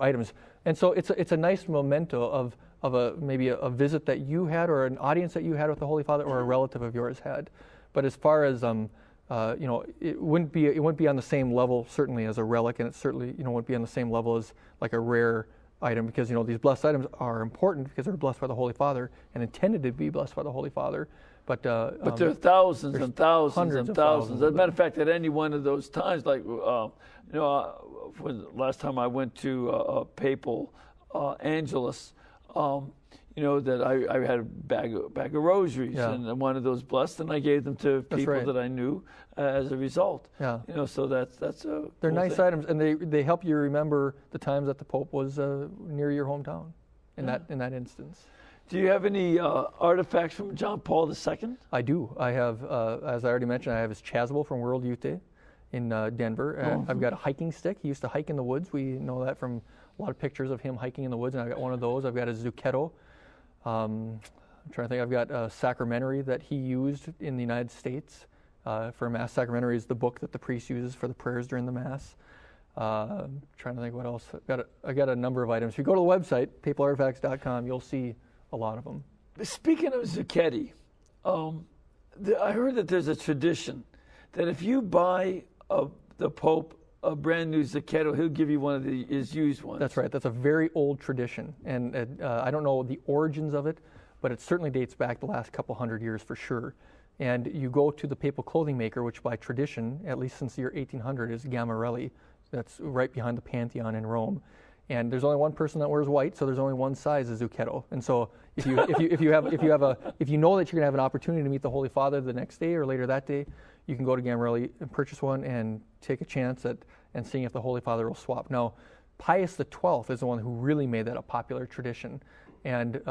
items. And so it's a nice memento of maybe a visit that you had, or an audience that you had with the Holy Father, or a relative of yours had. But as far as it wouldn't be on the same level certainly as a relic, and it certainly wouldn't be on the same level as like a rare item, because these blessed items are important because they're blessed by the Holy Father and intended to be blessed by the Holy Father. But there are thousands and thousands and thousands. As a matter of fact, at any one of those times, like when last time I went to a papal Angelus, that I had a bag of rosaries, and one of those blessed, and I gave them to people that I knew as a result. Yeah. So that's a they're cool nice thing. items, and they help you remember the times that the Pope was near your hometown in that instance. Do you have any artifacts from John Paul II? I do. I have, as I already mentioned, I have his chasuble from World Youth Day in Denver. I've got a hiking stick. He used to hike in the woods. We know that from a lot of pictures of him hiking in the woods, and I've got one of those. I've got a zucchetto. I'm trying to think. I've got a sacramentary that he used in the United States for Mass. Sacramentary is the book that the priest uses for the prayers during the Mass. I'm trying to think what else. I got a number of items. If you go to the website, papalartifacts.com, you'll see a lot of them. Speaking of zucchetti, I heard that there's a tradition that if you buy the Pope a brand new zucchetto, he'll give you one of his used ones. That's right. That's a very old tradition, and I don't know the origins of it, but it certainly dates back the last couple hundred years for sure. And you go to the papal clothing maker, which by tradition, at least since the year 1800, is Gammarelli. That's right behind the Pantheon in Rome. And there's only one person that wears white, so there's only one size of zucchetto. And so if you know that you're going to have an opportunity to meet the Holy Father the next day or later that day, you can go to Gammarelli and purchase one and take a chance at seeing if the Holy Father will swap. Now, Pius XII is the one who really made that a popular tradition, and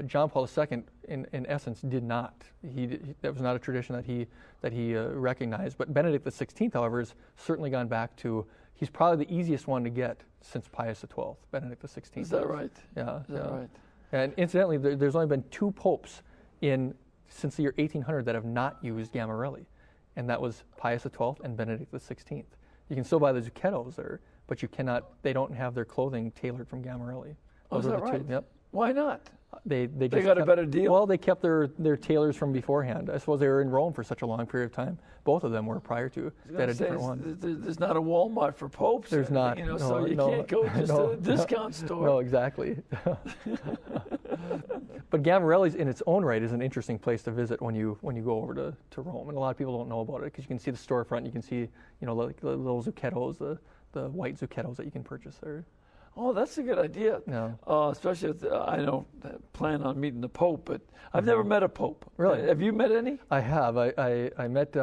John Paul II, in essence, did not. That was not a tradition that he recognized. But Benedict XVI, however, has certainly gone back to. He's probably the easiest one to get since Pius XII, Benedict XVI. Is that right? Yeah. Is that right? And incidentally, there's only been 2 popes since the year 1800 that have not used Gammarelli, and that was Pius XII and Benedict XVI. You can still buy the zucchettos there, but you cannot. They don't have their clothing tailored from Gammarelli. Is that right? Yep. Why not? They got a better deal? Well, they kept their tailors from beforehand. I suppose they were in Rome for such a long period of time. Both of them were prior to. They had a different one. There's not a Walmart for popes. There's not. So you can't go just to a discount store. No, exactly. But Gammarelli's in its own right is an interesting place to visit when you go over to Rome, and a lot of people don't know about it because you can see the storefront. You can see like the little zucchettos, the white zucchettos that you can purchase there. Oh, that's a good idea. Yeah. Especially if I don't plan on meeting the Pope, but I've never met a Pope. Really? Have you met any? I have. I met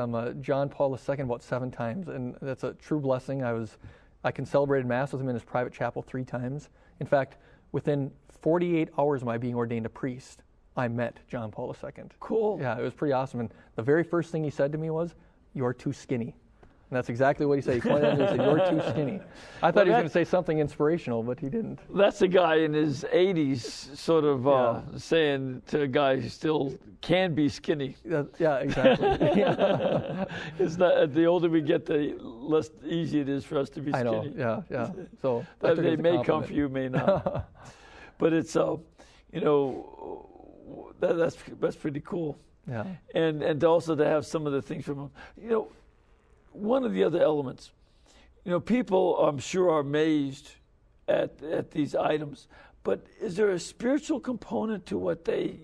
John Paul II about 7 times, and that's a true blessing. I can celebrate Mass with him in his private chapel 3 times. In fact, within 48 hours of my being ordained a priest, I met John Paul II. Cool. Yeah, it was pretty awesome. And the very first thing he said to me was, "You're too skinny." And that's exactly what he said. He pointed at me and said, "You're too skinny." I thought he was going to say something inspirational, but he didn't. That's a guy in his 80s sort of saying to a guy who still can be skinny. Yeah, exactly. It's not, the older we get, the less easy it is for us to be skinny. I know, yeah. So they may come for you, may not. But it's, that's pretty cool. Yeah. And also to have some of the things from him. One of the other elements, people I'm sure are amazed at these items, but is there a spiritual component to what they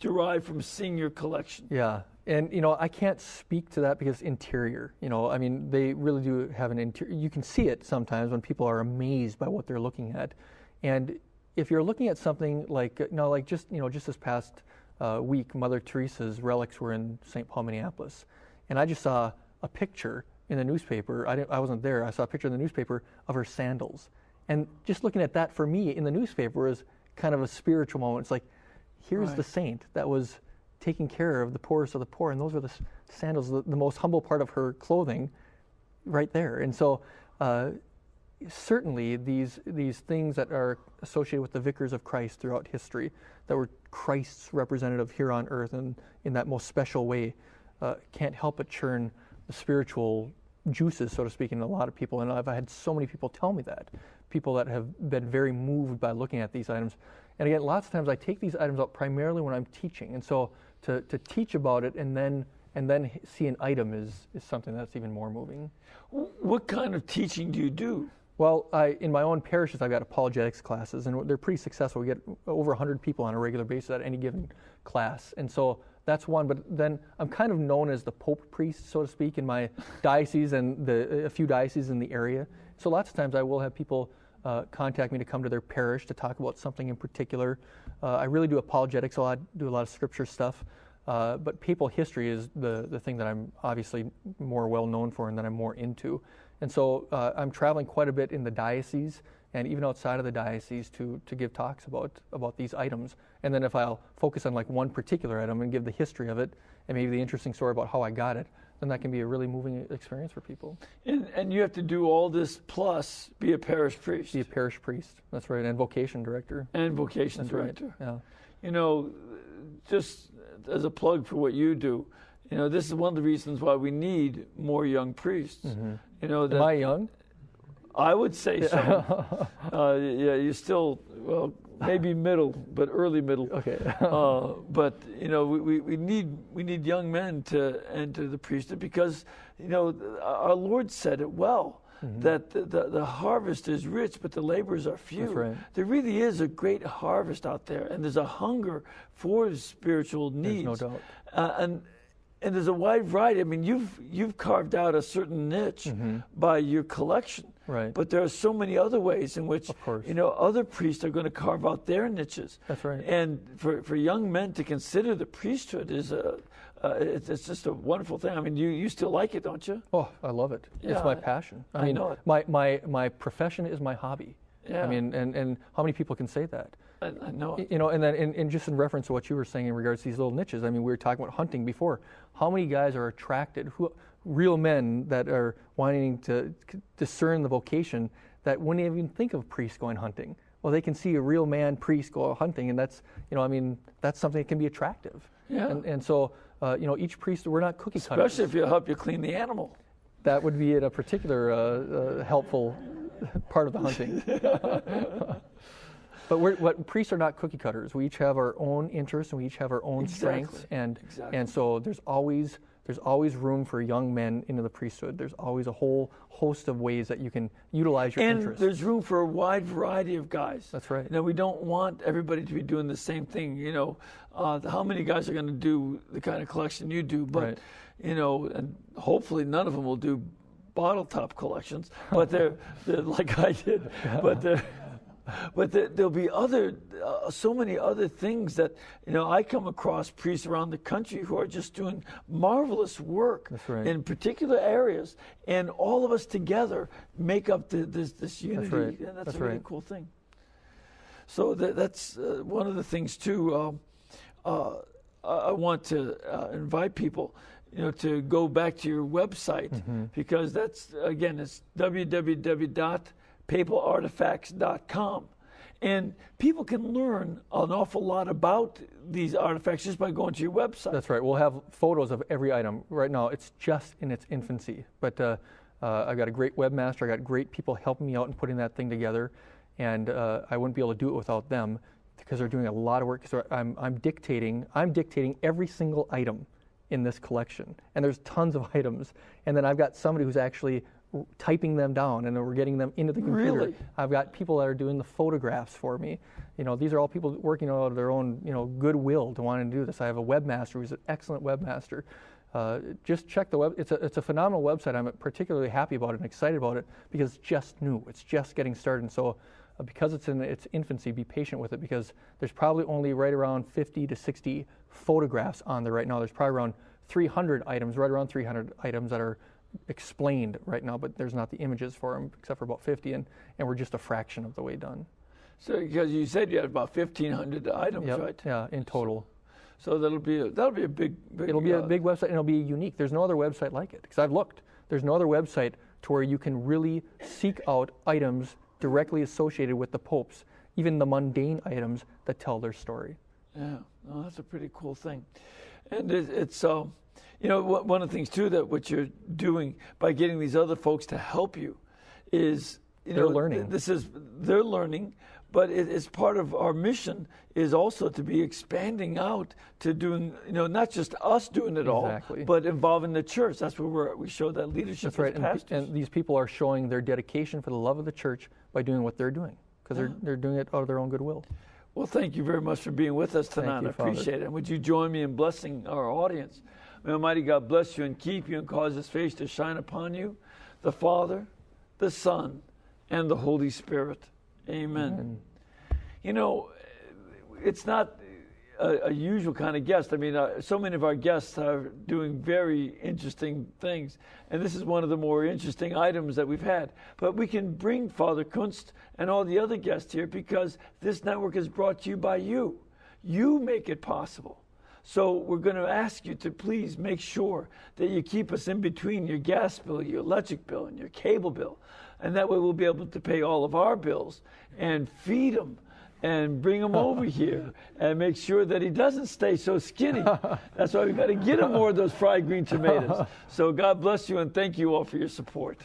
derive from seeing your collection? Yeah, and I can't speak to that because interior, they really do have an interior. You can see it sometimes when people are amazed by what they're looking at, and if you're looking at something like just this past week, Mother Teresa's relics were in St. Paul, Minneapolis, and I just saw a picture in the newspaper. I wasn't there. I saw a picture in the newspaper of her sandals. And just looking at that for me in the newspaper is kind of a spiritual moment. It's like, here's the saint that was taking care of the poorest of the poor, and those were the sandals, the most humble part of her clothing right there. And so certainly these things that are associated with the vicars of Christ throughout history, that were Christ's representative here on earth and in that most special way, can't help but churn the spiritual juices, so to speak, in a lot of people. And I've had so many people tell me that, people that have been very moved by looking at these items. And again, lots of times I take these items out primarily when I'm teaching. And so to teach about it and then see an item is something that's even more moving. What kind of teaching do you do? Well, in my own parishes, I've got apologetics classes, and they're pretty successful. We get over 100 people on a regular basis at any given class. And so that's one, but then I'm kind of known as the Pope priest, so to speak, in my diocese and a few dioceses in the area. So lots of times I will have people contact me to come to their parish to talk about something in particular. I really do apologetics a lot, do a lot of scripture stuff, but papal history is the thing that I'm obviously more well known for and that I'm more into. And so I'm traveling quite a bit in the diocese and even outside of the diocese to give talks about these items. And then if I'll focus on like one particular item and give the history of it and maybe the interesting story about how I got it, then that can be a really moving experience for people. And you have to do all this plus be a parish priest. Be a parish priest, that's right, and vocation director. And vocation that's director. Right. Yeah. You know, just as a plug for what you do, you know, this is one of the reasons why we need more young priests. Mm-hmm. You know, am I young? I would say so. Yeah, you're still, well, maybe middle, but early middle. Okay. But you know, we need young men to enter the priesthood because, you know, our Lord said it well. Mm-hmm. That the harvest is rich, but the laborers are few. That's right. There really is a great harvest out there, and there's a hunger for spiritual needs. There's no doubt. And there's a wide variety. I mean, you've carved out a certain niche mm-hmm. by your collection. Right. But there are so many other ways in which, you know, other priests are going to carve out their niches. That's right. And for young men to consider the priesthood is it's just a wonderful thing. I mean, you still like it, don't you? Oh, I love it. Yeah, it's my passion. I mean, know it. My profession is my hobby. Yeah. I mean, and how many people can say that? I know it. You know, and then in just in reference to what you were saying in regards to these little niches, I mean, we were talking about hunting before. How many guys are attracted, real men that are wanting to discern the vocation that wouldn't even think of priests going hunting? Well, they can see a real man priest go out hunting, and that's, you know, I mean, that's something that can be attractive. Yeah. And so, you know, each priest, we're not cookie cutters. Especially if you help you clean the animal. That would be a particular helpful part of the hunting. But priests are not cookie cutters. We each have our own interests and we each have our own strengths, and so there's always room for young men into the priesthood. There's always a whole host of ways that you can utilize your interests. And there's room for a wide variety of guys. That's right. Now, we don't want everybody to be doing the same thing. You know, how many guys are going to do the kind of collection you do? But right. you know, and hopefully none of them will do bottle top collections. But they're like I did. But there'll be so many other things that, you know, I come across priests around the country who are just doing marvelous work in particular areas, and all of us together make up this unity, that's right. and that's a really cool thing. So that's one of the things too. I want to invite people, you know, to go back to your website mm-hmm. because that's again it's www.papalartifacts.com. And people can learn an awful lot about these artifacts just by going to your website. That's right. We'll have photos of every item. Right now, it's just in its infancy. But I've got a great webmaster. I got great people helping me out in putting that thing together. And I wouldn't be able to do it without them because they're doing a lot of work. So I'm dictating every single item in this collection. And there's tons of items. And then I've got somebody who's actually typing them down, and then we're getting them into the computer. Really? I've got people that are doing the photographs for me. You know, these are all people working out of their own, you know, goodwill to want to do this. I have a webmaster who's an excellent webmaster. Just check the web. It's a phenomenal website. I'm particularly happy about it and excited about it because it's just new. It's just getting started. And so because it's in its infancy, be patient with it because there's probably only right around 50 to 60 photographs on there right now. There's probably around 300 items, right around 300 items that are explained right now, but there's not the images for them except for about 50, and we're just a fraction of the way done. So because you said you had about 1,500 items, yep. right? Yeah, in total. So that'll be a big. It'll be a big website, and it'll be unique. There's no other website like it because I've looked. There's no other website to where you can really seek out items directly associated with the popes, even the mundane items that tell their story. Yeah, no, that's a pretty cool thing, and it's You know, one of the things too that what you're doing by getting these other folks to help you is, you know, they're learning. They're learning, but it's part of our mission is also to be expanding out to doing, you know, not just us doing it all, but involving the church. That's where we show that leadership. That's right, as pastors. and these people are showing their dedication for the love of the church by doing what they're doing, because they're doing it out of their own goodwill. Well, thank you very much for being with us tonight. You, I appreciate it. And would you join me in blessing our audience? May Almighty God bless you and keep you and cause His face to shine upon you, the Father, the Son, and the Holy Spirit. Amen. Amen. You know, it's not a usual kind of guest. I mean, so many of our guests are doing very interesting things, and this is one of the more interesting items that we've had. But we can bring Father Kunst and all the other guests here because this network is brought to you by you. You make it possible. So we're going to ask you to please make sure that you keep us in between your gas bill, your electric bill, and your cable bill. And that way we'll be able to pay all of our bills and feed them and bring him over here and make sure that he doesn't stay so skinny. That's why we've got to get him more of those fried green tomatoes. So God bless you and thank you all for your support.